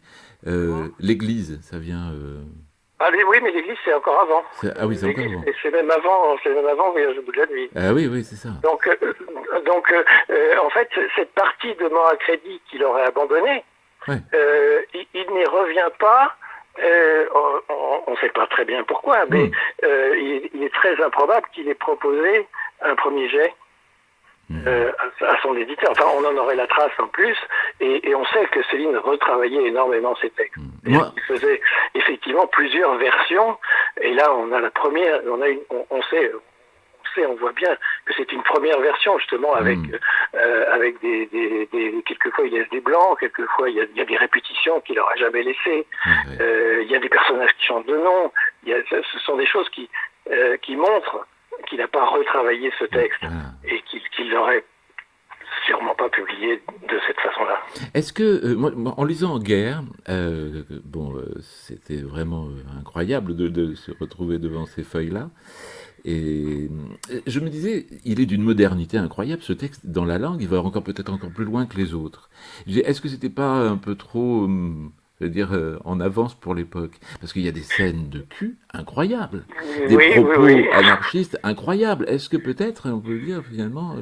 L'Église, ça vient. Oui, mais l'Église c'est encore avant. Ah oui, c'est encore avant. C'est même avant Voyage au bout de la nuit. Ah oui, c'est ça. Donc, en fait, cette partie de Mort à crédit qu'il aurait abandonnée, il n'y revient pas. On ne sait pas très bien pourquoi, mais il est très improbable qu'il ait proposé un premier jet à son éditeur. Enfin, on en aurait la trace en plus, et on sait que Céline retravaillait énormément ses textes. Il faisait effectivement plusieurs versions, et là on a la première, on voit bien que c'est une première version justement avec des quelquefois il laisse des blancs, quelquefois il y a des répétitions qu'il n'aurait jamais laissées, il y a des personnages qui changent de nom, ce sont des choses qui montrent qu'il n'a pas retravaillé ce texte et qu'il l'aurait sûrement pas publié de cette façon-là. Est-ce que, moi, en lisant Guerre, c'était vraiment incroyable de se retrouver devant ces feuilles-là. Et je me disais, il est d'une modernité incroyable, ce texte, dans la langue, il va peut-être encore plus loin que les autres. Est-ce que c'était pas un peu trop, en avance pour l'époque? Parce qu'il y a des scènes de cul incroyables, des propos anarchistes incroyables. Est-ce que peut-être, on peut dire, finalement,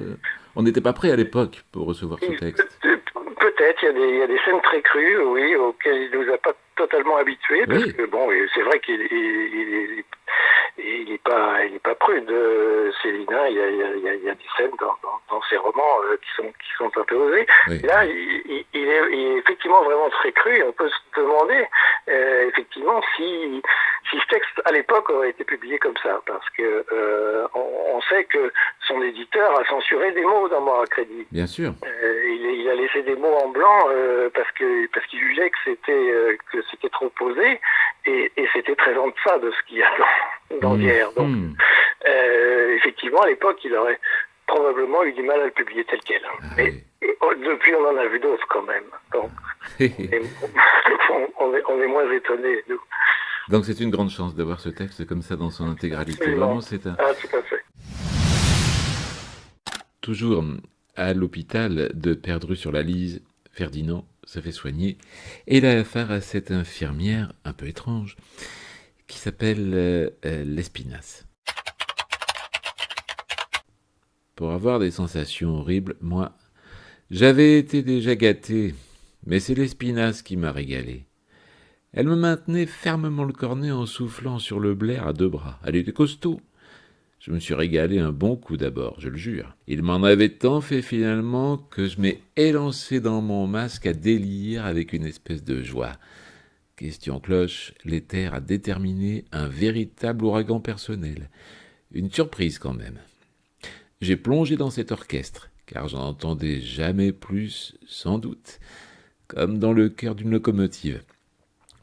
on n'était pas prêt à l'époque pour recevoir ce texte? Peut-être, il y a des scènes très crues, oui, auxquelles il nous a pas totalement habitués, parce que c'est vrai qu'il il est pas prude, Céline. Il y a des scènes dans ses romans qui sont un peu osées. Là, il est effectivement vraiment très cru. Et on peut se demander effectivement si ce texte à l'époque aurait été publié comme ça, parce que on sait que son éditeur a censuré des mots dans Mort à crédit. Bien sûr. Il a laissé des mots en blanc parce qu'il jugeait que c'était trop posé et c'était très en deçà de ce qu'il y a dans Guerre. Donc effectivement à l'époque il aurait probablement eu du mal à le publier tel quel. Mais depuis on en a vu d'autres quand même. Donc on est moins étonnés nous. Donc c'est une grande chance d'avoir ce texte comme ça dans son intégralité. Vraiment, c'est un... tout à fait. Toujours à l'hôpital de Perdru-sur-la-Lys, Ferdinand se fait soigner et il a affaire à cette infirmière un peu étrange qui s'appelle l'Espinasse. Pour avoir des sensations horribles, moi, j'avais été déjà gâté, mais c'est l'Espinasse qui m'a régalé. Elle me maintenait fermement le cornet en soufflant sur le blaire à deux bras. Elle était costaud. Je me suis régalé un bon coup d'abord, je le jure. Il m'en avait tant fait finalement que je m'ai élancé dans mon masque à délire avec une espèce de joie. Question cloche, l'éther a déterminé un véritable ouragan personnel. Une surprise quand même. J'ai plongé dans cet orchestre, car j'en entendais jamais plus, sans doute, comme dans le cœur d'une locomotive.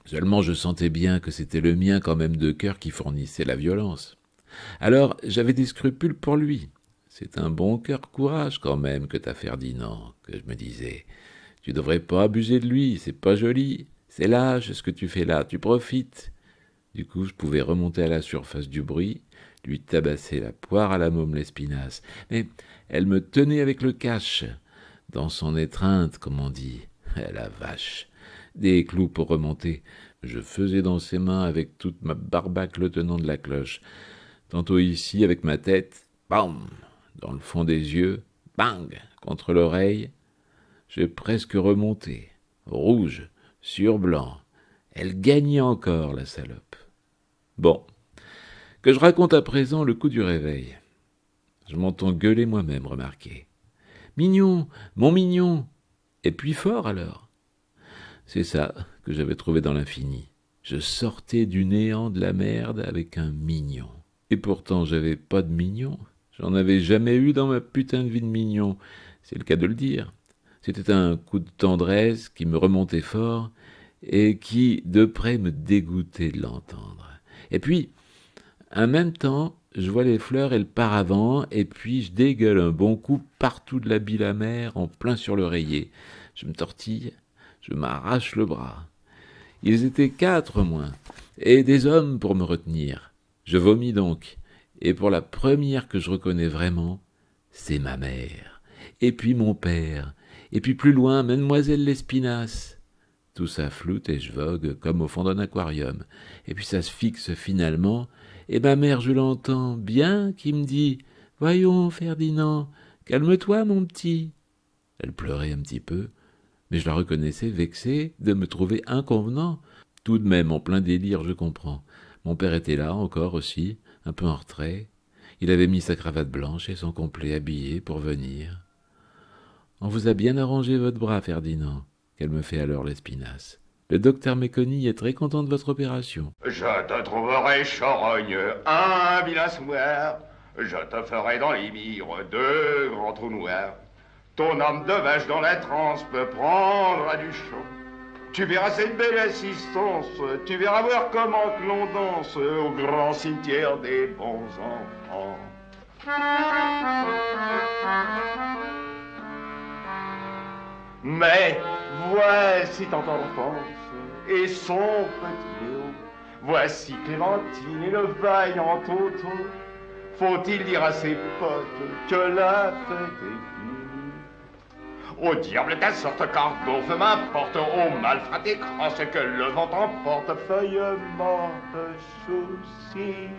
Seulement je sentais bien que c'était le mien quand même de cœur qui fournissait la violence. Alors j'avais des scrupules pour lui. C'est un bon cœur courage quand même que t'as Ferdinand, que je me disais. Tu devrais pas abuser de lui, c'est pas joli. C'est lâche ce que tu fais là, tu profites. Du coup je pouvais remonter à la surface du bruit, lui tabasser la poire à la môme l'Espinasse. Mais elle me tenait avec le cache, dans son étreinte, comme on dit. Eh la vache! Des clous pour remonter. Je faisais dans ses mains avec toute ma barbaque le tenant de la cloche. Tantôt ici avec ma tête, bam! Dans le fond des yeux, bang! Contre l'oreille. J'ai presque remonté. Rouge, sur blanc. Elle gagnait encore, la salope. Bon, que je raconte à présent le coup du réveil. Je m'entends gueuler moi-même, remarquez. Mignon, mon mignon! Et puis fort alors. C'est ça que j'avais trouvé dans l'infini. Je sortais du néant de la merde avec un mignon. Et pourtant j'avais pas de mignon. J'en avais jamais eu dans ma putain de vie de mignon. C'est le cas de le dire. C'était un coup de tendresse qui me remontait fort et qui, de près, me dégoûtait de l'entendre. Et puis, en même temps, je vois les fleurs et le paravent, et puis je dégueule un bon coup partout de la bile amère en plein sur l'oreiller. Je me tortille, je m'arrache le bras. Ils étaient 4 moins, et des hommes pour me retenir. Je vomis donc, et pour la première que je reconnais vraiment, c'est ma mère, et puis mon père, et puis plus loin, mademoiselle Lespinasse. Tout ça floute et je vogue comme au fond d'un aquarium, et puis ça se fixe finalement, et ma mère, je l'entends bien, qui me dit « Voyons, Ferdinand, calme-toi, mon petit ». Elle pleurait un petit peu, mais je la reconnaissais vexée de me trouver inconvenant. Tout de même, en plein délire, je comprends. Mon père était là, encore aussi, un peu en retrait. Il avait mis sa cravate blanche et son complet habillé pour venir. « On vous a bien arrangé votre bras, Ferdinand », qu'elle me fait alors l'Espinasse. « Le docteur Méconi est très content de votre opération. » « Je te trouverai charogne un vilain soir, je te ferai dans les mires 2 grands trous noirs. Ton âme de vache dans la transe peut prendre à du chaud. Tu verras cette belle assistance, tu verras voir comment que l'on danse au grand cimetière des bons enfants. » Mais voici ton enfance et son petit Léo. Voici Clémentine et le vaillant Toto. Faut-il dire à ses potes que la fête est finie? Au diable ta sorte cardo, feu m'importe, au malfraté crosse que le vent emporte, feuille morte, souci.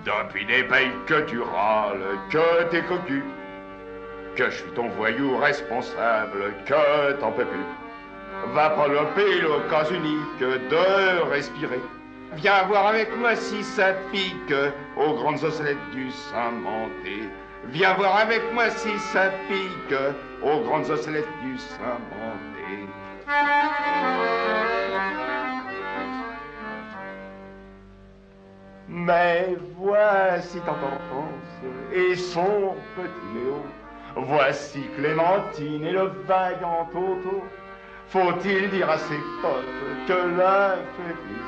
Depuis des pays que tu râles, que t'es cocu, que je suis ton voyou responsable, que t'en peux plus. Va pas loper l'occasion unique de respirer. Viens voir avec moi si ça pique aux grandes ossellettes du Saint-Manté. Viens voir avec moi si ça pique aux grandes ossellettes du Saint-Manté. Mais voici ton enfance et son petit Léo. Voici Clémentine et le vaillant Toto. Faut-il dire à ses potes que la fête est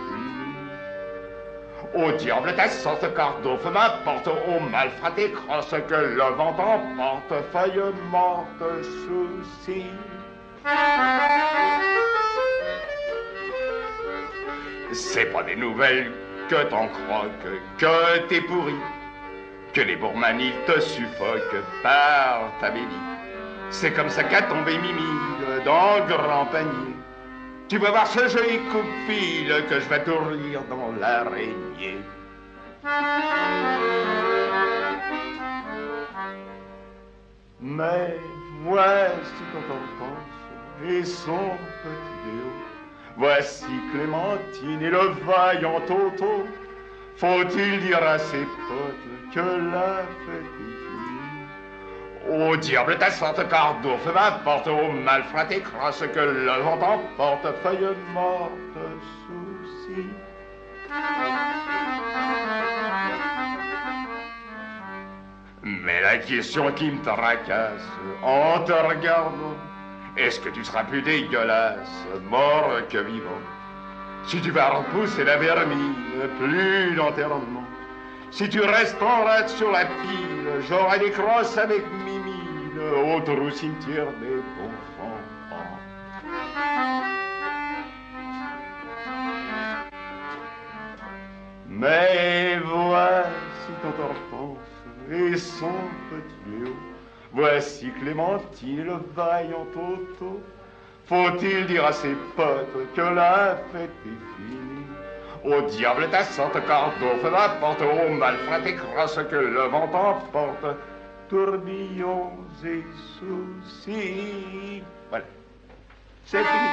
finie? Au diable ta sorte cardo, feu m'importe, au malfraté crosse que le vent emporte, feuille morte, souci. C'est pas des nouvelles que t'en croques, que t'es pourri, que les bourmanilles te suffoquent par ta bélie. C'est comme ça qu'a tombé Mimi dans le grand panier. Tu vas voir ce joli coupe-fil que je vais tourner dans l'araignée. Mais voici ton enfance et son petit Léo. Voici Clémentine et le vaillant Toto. Faut-il dire à ses potes que la fête est finie? Au diable ta sorte cardo, feu m'importe, au malfraté crosse que le vent emporte, feuille morte, souci. Mais la question qui me tracasse en te regardant, est-ce que tu seras plus dégueulasse, mort que vivant? Si tu vas repousser la vermine, plus d'enterrement. Si tu restes en rade sur la pile, j'aurai des crosses avec Mimine au trou cimetière des bons enfants. Mais voici ton enfance et son petit Léo. Voici Clémentine, le vaillant Toto. Faut-il dire à ses potes que la fête est finie? Au diable ta sorte, cardo, fais la porte, au malfrat et crasse que le vent emporte. Tourbillons et soucis. Voilà. C'est fini.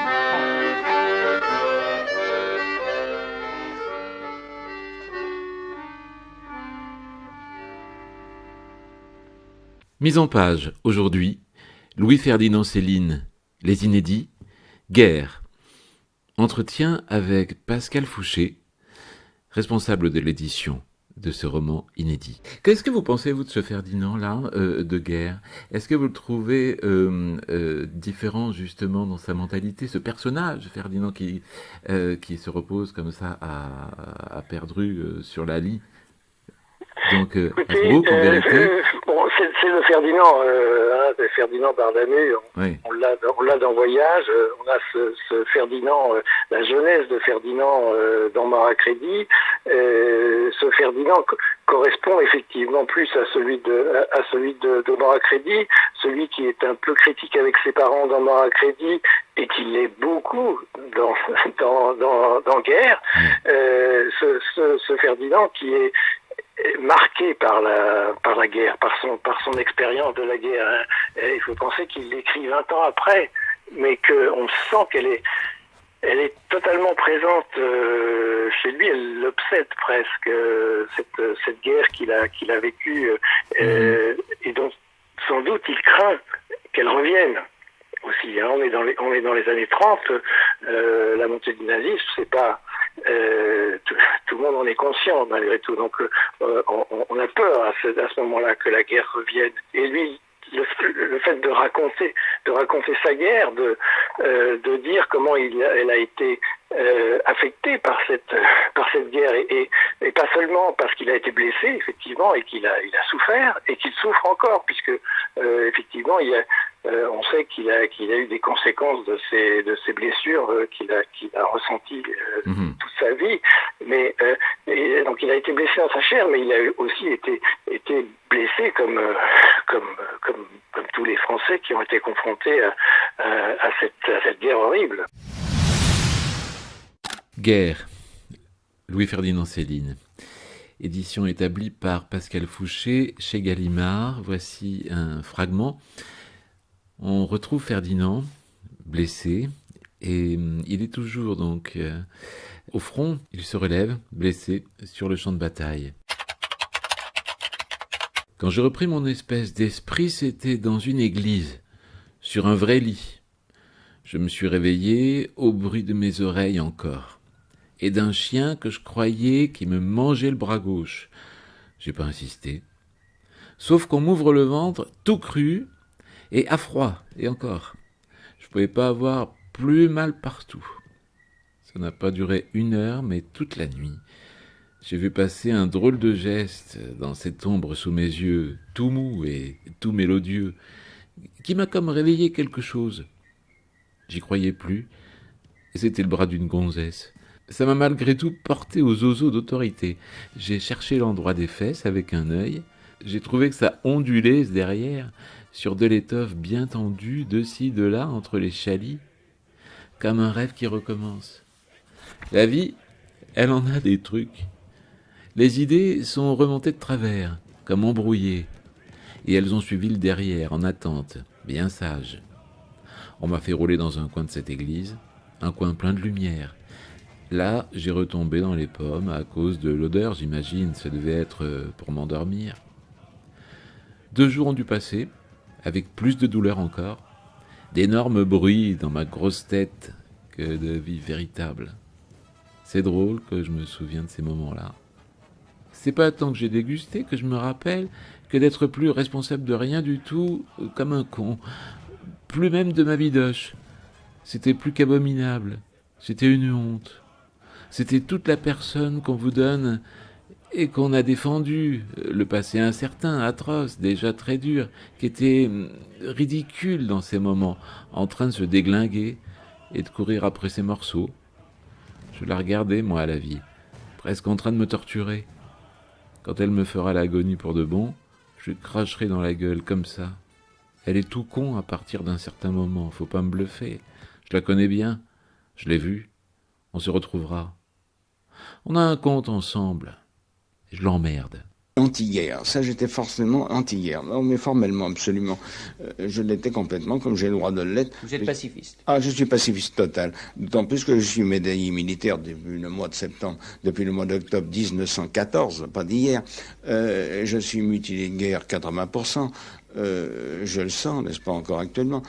Mise en page, aujourd'hui, Louis-Ferdinand Céline, Les Inédits, Guerre. Entretien avec Pascal Fouché, responsable de l'édition de ce roman inédit. Qu'est-ce que vous pensez, vous, de ce Ferdinand-là, de Guerre? Est-ce que vous le trouvez différent, justement, dans sa mentalité, ce personnage, Ferdinand, qui se repose comme ça à perdu sur la lie? Donc, Hasbrook, en vérité... Bon, c'est le Ferdinand, de Ferdinand Bardamu. Oui. On l'a dans Voyage. On a ce Ferdinand, la jeunesse de Ferdinand dans Maracrédit. Ce Ferdinand correspond effectivement plus à celui de Maracrédit, celui qui est un peu critique avec ses parents dans Maracrédit et qui l'est beaucoup dans Guerre. Ce Ferdinand qui est marqué par la guerre, par son expérience de la guerre. Hein. Il faut penser qu'il l'écrit 20 ans après, mais qu'on sent qu'elle est totalement présente chez lui. Elle l'obsède presque, cette guerre qu'il a vécue, et dont sans doute il craint qu'elle revienne aussi. Hein. On est dans les années 30, la montée du nazisme, c'est pas... tout le monde en est conscient malgré tout, donc on a peur à ce moment-là que la guerre revienne. Et lui, le fait de raconter sa guerre, de dire comment elle a été affectée par cette guerre, et pas seulement parce qu'il a été blessé effectivement et qu'il a souffert et qu'il souffre encore, puisque effectivement on sait qu'il a eu des conséquences de ces blessures qu'il a ressenties toute sa vie, mais et donc il a été blessé dans sa chair, mais il a aussi été blessé comme tous les Français qui ont été confrontés à cette guerre horrible. Guerre, Louis-Ferdinand Céline. Édition établie par Pascal Fouché chez Gallimard. Voici un fragment. On retrouve Ferdinand, blessé, et il est toujours donc au front. Il se relève, blessé, sur le champ de bataille. Quand j'ai repris mon espèce d'esprit, c'était dans une église, sur un vrai lit. Je me suis réveillé au bruit de mes oreilles encore, et d'un chien que je croyais qui me mangeait le bras gauche. J'ai pas insisté. Sauf qu'on m'ouvre le ventre tout cru et à froid, et encore. Je pouvais pas avoir plus mal partout. Ça n'a pas duré 1 heure, mais toute la nuit. J'ai vu passer un drôle de geste dans cette ombre sous mes yeux, tout mou et tout mélodieux, qui m'a comme réveillé quelque chose. J'y croyais plus, et c'était le bras d'une gonzesse. Ça m'a malgré tout porté aux oiseaux d'autorité. J'ai cherché l'endroit des fesses avec un œil. J'ai trouvé que ça ondulait derrière, sur de l'étoffe bien tendue, de ci, de là, entre les chalis, comme un rêve qui recommence. La vie, elle en a des trucs. Les idées sont remontées de travers, comme embrouillées, et elles ont suivi le derrière, en attente, bien sage. On m'a fait rouler dans un coin de cette église, un coin plein de lumière. Là, j'ai retombé dans les pommes à cause de l'odeur, j'imagine, ça devait être pour m'endormir. 2 jours ont dû passer, avec plus de douleur encore, d'énormes bruits dans ma grosse tête que de vie véritable. C'est drôle que je me souvienne de ces moments-là. C'est pas tant que j'ai dégusté que je me rappelle que d'être plus responsable de rien du tout, comme un con, plus même de ma bidoche. C'était plus qu'abominable, c'était une honte. C'était toute la personne qu'on vous donne et qu'on a défendue, le passé incertain, atroce, déjà très dur, qui était ridicule dans ces moments, en train de se déglinguer et de courir après ses morceaux. Je la regardais, moi, à la vie, presque en train de me torturer. Quand elle me fera l'agonie pour de bon, je lui cracherai dans la gueule comme ça, Elle est tout con à partir d'un certain moment. Faut pas me bluffer. Je la connais bien. Je l'ai vue. On se retrouvera. On a un compte ensemble. Je l'emmerde. Anti-guerre, ça j'étais forcément anti-guerre, non mais formellement absolument, je l'étais complètement comme j'ai le droit de l'être. Vous êtes pacifiste? Ah, je suis pacifiste total, d'autant plus que je suis médaillé militaire depuis le mois de septembre, depuis le mois d'octobre 1914, pas d'hier, je suis mutilé de guerre 80%, je le sens, n'est-ce pas, encore actuellement,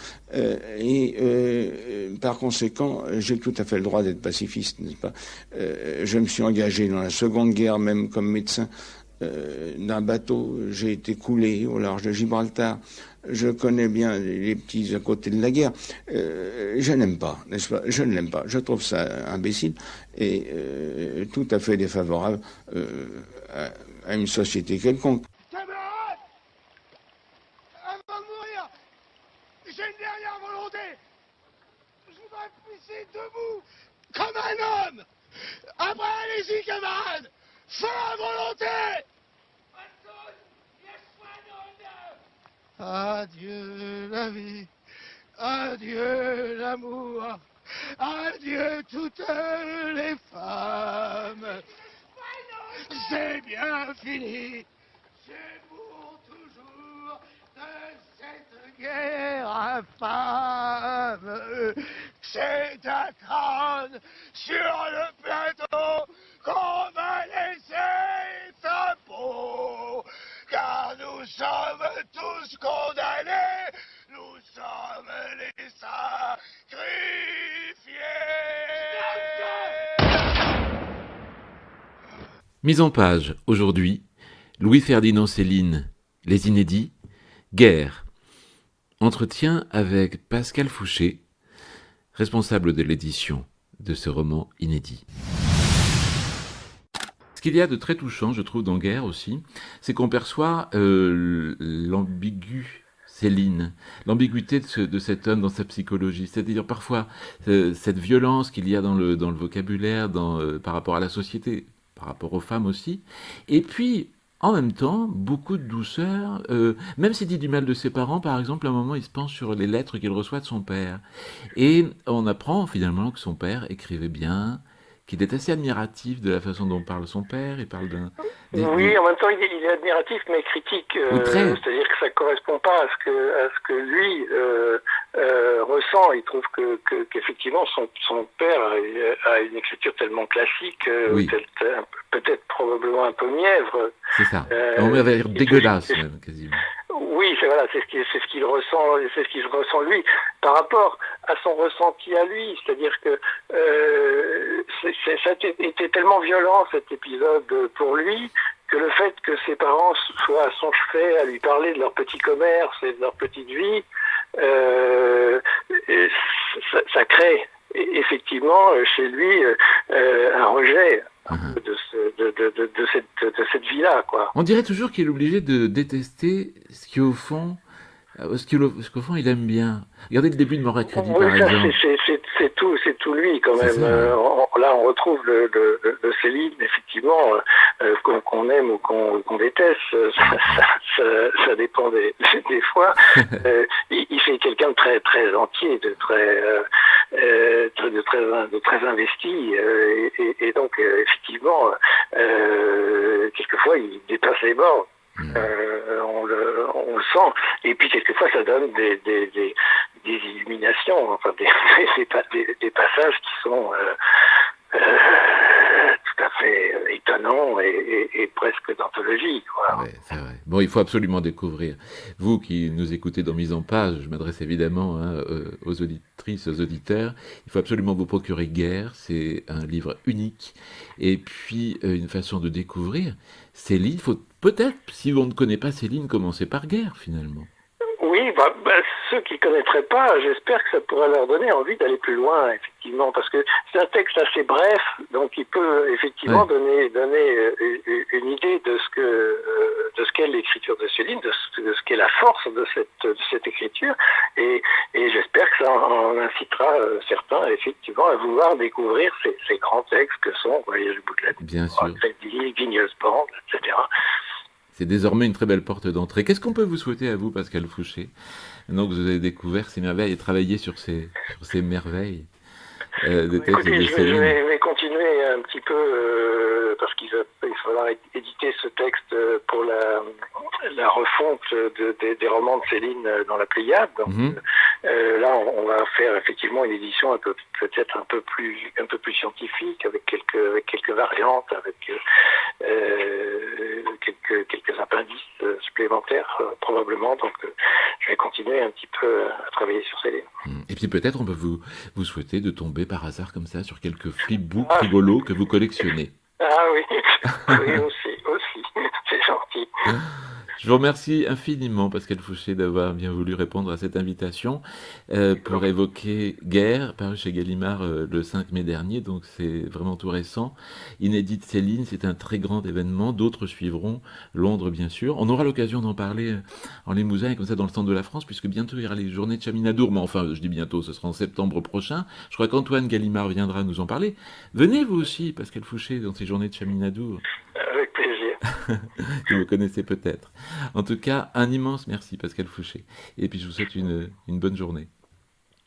par conséquent, j'ai tout à fait le droit d'être pacifiste, n'est-ce pas. Je me suis engagé dans la Seconde Guerre, même comme médecin, d'un bateau, j'ai été coulé au large de Gibraltar. Je connais bien les petits à côté de la guerre. Je n'aime pas, n'est-ce pas? Je ne l'aime pas. Je trouve ça imbécile et tout à fait défavorable à une société quelconque. Camarades, avant de mourir, j'ai une dernière volonté. Je voudrais pisser debout comme un homme. Après, allez-y, camarades. Fais la volonté! Adieu la vie, adieu l'amour, adieu toutes les femmes. C'est bien fini, c'est pour toujours de cette guerre infâme. C'est un crâne sur le plateau qu'on va laisser ta peau, car nous sommes tous condamnés, nous sommes les sacrifiés. Mise en page, aujourd'hui, Louis-Ferdinand Céline, Les Inédits, Guerre. Entretien avec Pascal Fouché, responsable de l'édition de ce roman inédit. Ce qu'il y a de très touchant, je trouve, dans Guerre aussi, c'est qu'on perçoit l'ambigu Céline, l'ambiguïté de cet homme dans sa psychologie. C'est-à-dire parfois cette violence qu'il y a dans le vocabulaire, par rapport à la société, par rapport aux femmes aussi. Et puis, en même temps, beaucoup de douceur. Même s'il dit du mal de ses parents, par exemple, à un moment, il se penche sur les lettres qu'il reçoit de son père. Et on apprend finalement que son père écrivait bien, qu'il est assez admiratif de la façon dont parle son père. Il parle Oui, en même temps, il est admiratif, mais critique. C'est-à-dire que ça correspond pas à ce que lui ressent. Il trouve qu'effectivement, son père a une écriture tellement classique, peut-être probablement un peu mièvre. C'est ça. On va dire dégueulasse, même, quasiment. Oui, c'est ce qu'il ressent, c'est ce qu'il ressent lui par rapport à son ressenti à lui, c'est-à-dire que ça était tellement violent cet épisode pour lui que le fait que ses parents soient à son chevet à lui parler de leur petit commerce et de leur petite vie, ça crée effectivement chez lui un rejet de cette vie-là, quoi. On dirait toujours qu'il est obligé de détester ce qu'au fond il aime bien. Regardez le début de Mort à crédit, par exemple. C'est tout lui, quand même. Là, on retrouve le Céline, effectivement, qu'on aime ou qu'on déteste. Ça dépend des fois. Il fait quelqu'un de très, très entier, de très investi. Et donc, effectivement, quelquefois, il dépasse les bords. On le sent, et puis quelquefois ça donne des illuminations, enfin des passages qui sont tout à fait étonnants et presque d'anthologie, quoi. Ouais, c'est vrai. Bon, il faut absolument découvrir. Vous qui nous écoutez dans Mise en page, je m'adresse évidemment aux auditrices, aux auditeurs, il faut absolument vous procurer Guerre, c'est un livre unique, et puis une façon de découvrir Céline. Il faut peut-être, si on ne connaît pas Céline, commencer par Guerre, finalement. Oui, ceux qui ne connaîtraient pas, j'espère que ça pourrait leur donner envie d'aller plus loin, effectivement, parce que c'est un texte assez bref, donc il peut effectivement donner une idée de ce qu'est l'écriture de Céline, de ce qu'est la force de cette écriture, et j'espère que ça en incitera certains, effectivement, à vouloir découvrir ces grands textes que sont Voyage au bout de la nuit, Bien sûr. Crédit, Vigneuse Bande, etc. c'est désormais une très belle porte d'entrée. Qu'est-ce qu'on peut vous souhaiter à vous, Pascal Fouché, maintenant que vous avez découvert ces merveilles et travaillé sur ces merveilles de textes Écoutez, de je Céline? vais continuer un petit peu parce qu'il faudra éditer ce texte pour la refonte des romans de Céline dans la Pléiade. Donc, là, on va faire effectivement une édition peut-être un peu plus scientifique, avec quelques variantes, avec quelques appendices supplémentaires probablement. Donc, je vais continuer un petit peu à travailler sur Céline. Et puis peut-être on peut vous souhaiter de tomber par hasard comme ça sur quelques flipbooks rigolos que vous collectionnez. Ah oui, oui aussi, c'est gentil. Je vous remercie infiniment, Pascal Fouché, d'avoir bien voulu répondre à cette invitation pour évoquer Guerre, paru chez Gallimard le 5 mai dernier, donc c'est vraiment tout récent. Inédite Céline, c'est un très grand événement, d'autres suivront, Londres bien sûr. On aura l'occasion d'en parler en Limousin et comme ça dans le centre de la France, puisque bientôt il y aura les journées de Chaminadour, mais enfin je dis bientôt, ce sera en septembre prochain. Je crois qu'Antoine Gallimard viendra nous en parler. Venez vous aussi, Pascal Fouché, dans ces journées de Chaminadour. Avec plaisir. Que vous connaissez peut-être. En tout cas, un immense merci, Pascal Fouché. Et puis, je vous souhaite une bonne journée.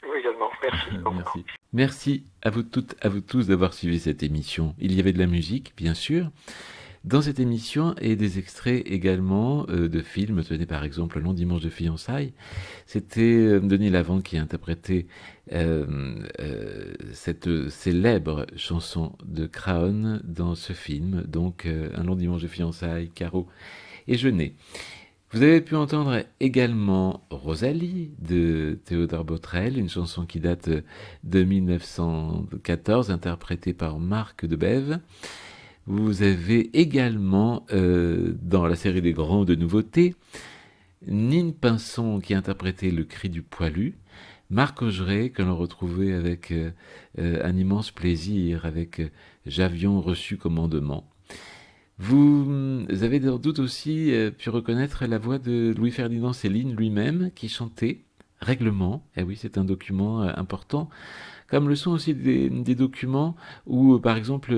Oui, également. Merci. Merci. Merci à vous toutes, à vous tous d'avoir suivi cette émission. Il y avait de la musique, bien sûr, dans cette émission et des extraits également de films. Tenez par exemple Long dimanche de fiançailles. C'était Denis Lavant qui a interprété cette célèbre chanson de Craon dans ce film. Donc Un long dimanche de fiançailles, Caro et Jeunet. Vous avez pu entendre également Rosalie de Théodore Botrel, une chanson qui date de 1914, interprétée par Marc Debève. Vous avez également, dans la série des grands de nouveautés, Nine Pinson qui a interprété Le cri du poilu, Marc Augeret que l'on retrouvait avec un immense plaisir avec J'avions reçu commandement. Vous avez sans doute aussi pu reconnaître la voix de Louis-Ferdinand Céline lui-même qui chantait Règlement. Eh oui, c'est un document important. Comme le sont aussi des documents où, par exemple,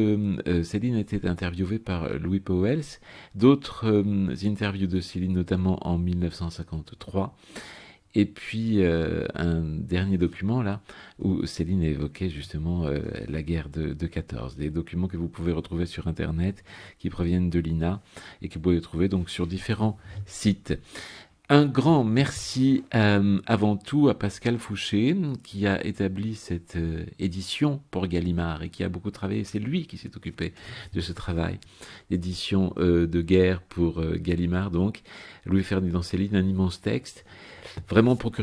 Céline était interviewée par Louis Pauwels, d'autres interviews de Céline, notamment en 1953, et puis un dernier document, là, où Céline évoquait justement la guerre de 14, des documents que vous pouvez retrouver sur Internet, qui proviennent de l'INA, et que vous pouvez trouver donc sur différents sites. Un grand merci avant tout à Pascal Fouché qui a établi cette édition pour Gallimard et qui a beaucoup travaillé. C'est lui qui s'est occupé de ce travail d'édition de guerre pour Gallimard. Donc Louis-Ferdinand Céline, un immense texte, vraiment pour que